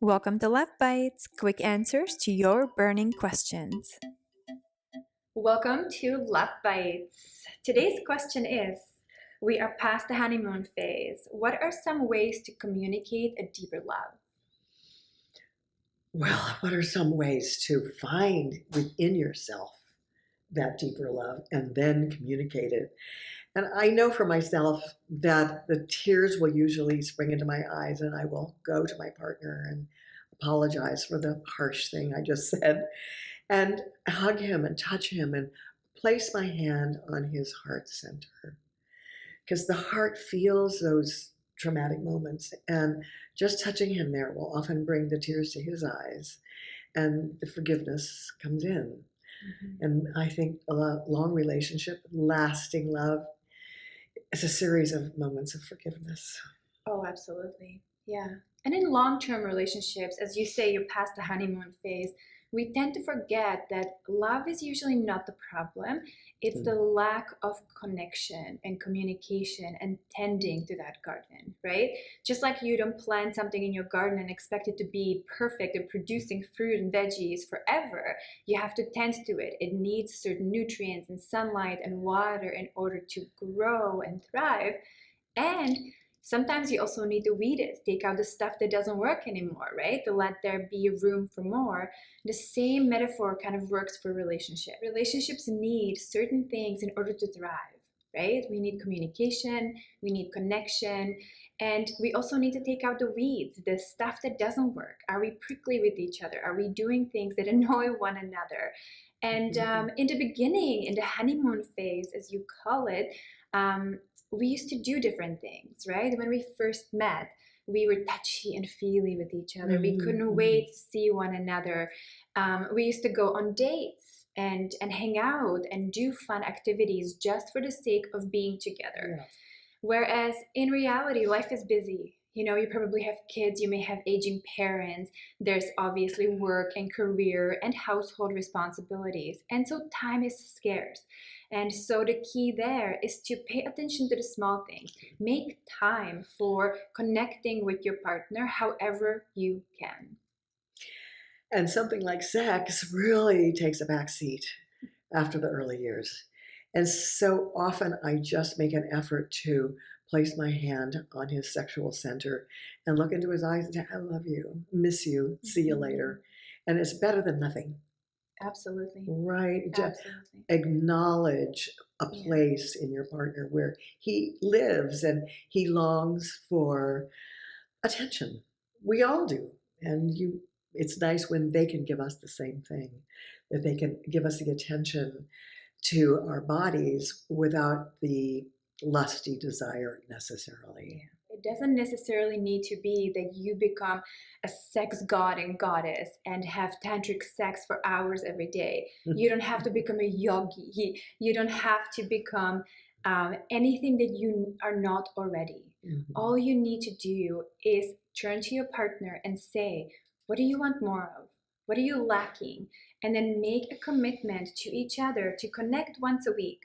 Welcome to Love Bytes, quick answers to your burning questions. Welcome to Love Bytes. Today's question is, we are past the honeymoon phase. What are some ways to communicate a deeper love? Well, what are some ways to find within yourself that deeper love and then communicate it? And I know for myself that the tears will usually spring into my eyes, and I will go to my partner and apologize for the harsh thing I just said, and hug him and touch him and place my hand on his heart center. Because the heart feels those traumatic moments, and just touching him there will often bring the tears to his eyes, and the forgiveness comes in. And I think a long relationship, lasting love, is a series of moments of forgiveness. Oh, absolutely. Yeah. And in long-term relationships, as you say, you're past the honeymoon phase, we tend to forget that love is usually not the problem. It's the lack of connection and communication and tending to that garden, right? Just like you don't plant something in your garden and expect it to be perfect and producing fruit and veggies forever. You have to tend to it. It needs certain nutrients and sunlight and water in order to grow and thrive. And sometimes you also need to weed it, take out the stuff that doesn't work anymore, right? To let there be room for more. The same metaphor kind of works for relationship. Relationships need certain things in order to thrive, right? We need communication, we need connection, and we also need to take out the weeds, the stuff that doesn't work. Are we prickly with each other? Are we doing things that annoy one another? And in the beginning, in the honeymoon phase, as you call it, we used to do different things, right? When we first met, we were touchy and feely with each other. We couldn't wait to see one another. We used to go on dates and hang out and do fun activities just for the sake of being together. Yeah. Whereas in reality, life is busy. You know, you probably have kids, you may have aging parents. There's obviously work and career and household responsibilities. And so time is scarce. And so the key there is to pay attention to the small things. Make time for connecting with your partner however you can. And something like sex really takes a back seat after the early years. And so often I just make an effort to place my hand on his sexual center and look into his eyes and say, I love you, miss you, see you later. And it's better than nothing. Absolutely. Right? Just Absolutely. acknowledge a place in your partner where he lives and he longs for attention. We all do. And it's nice when they can give us the same thing, that they can give us the attention to our bodies without the lusty desire necessarily. It doesn't necessarily need to be that you become a sex god and goddess and have tantric sex for hours every day. You don't have to become a yogi. You don't have to become anything that you are not already. All you need to do is turn to your partner and say, what do you want more of? What are you lacking? And then make a commitment to each other to connect once a week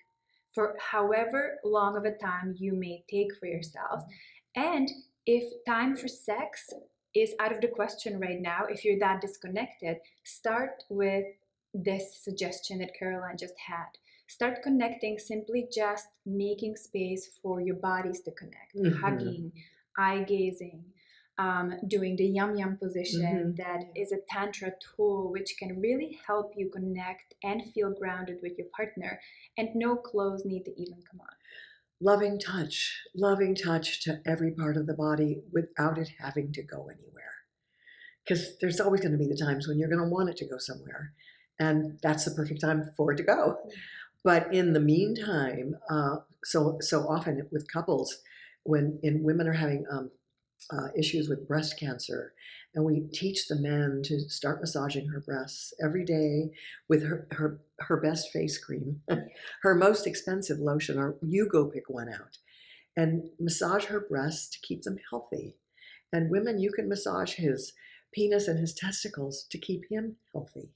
for however long of a time you may take for yourselves. And if time for sex is out of the question right now, if you're that disconnected, start with this suggestion that Caroline just had. Start connecting, simply just making space for your bodies to connect, hugging, eye gazing, doing the yum yum position. That is a Tantra tool which can really help you connect and feel grounded with your partner, and no clothes need to even come on. Loving touch to every part of the body without it having to go anywhere. Because there's always going to be the times when you're going to want it to go somewhere. And that's the perfect time for it to go. But in the meantime, so often with couples, when women are having issues with breast cancer, and we teach the men to start massaging her breasts every day with her best face cream, her most expensive lotion, or you go pick one out, and massage her breasts to keep them healthy. And women, you can massage his penis and his testicles to keep him healthy,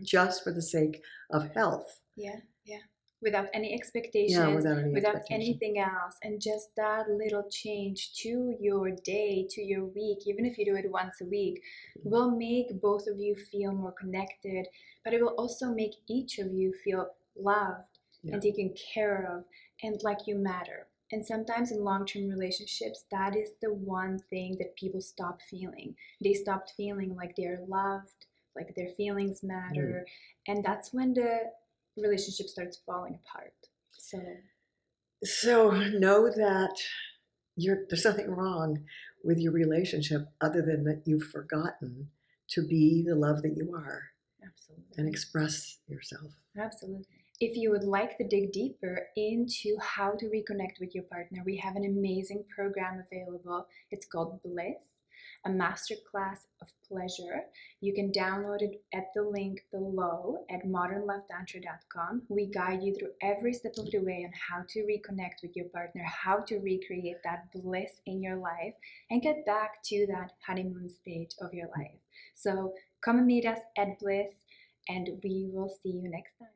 just for the sake of health. Yeah, yeah. without any Yeah, expectations, without any without expectation. anything else. And just that little change to your day, to your week, even if you do it once a week, will make both of you feel more connected, but it will also make each of you feel loved Yeah. and taken care of and like you matter. And sometimes in long-term relationships, that is the one thing that people stop feeling. They stopped feeling like they're loved, like their feelings matter, and that's when the relationship starts falling apart. So know that there's nothing wrong with your relationship other than that you've forgotten to be the love that you are Absolutely. and express yourself. Absolutely. If you would like to dig deeper into how to reconnect with your partner, we have an amazing program available. It's called Bliss, a masterclass of pleasure. You can download it at the link below at modernlovetantra.com. We guide you through every step of the way on how to reconnect with your partner, how to recreate that bliss in your life, and get back to that honeymoon stage of your life. So come and meet us at Bliss, and we will see you next time.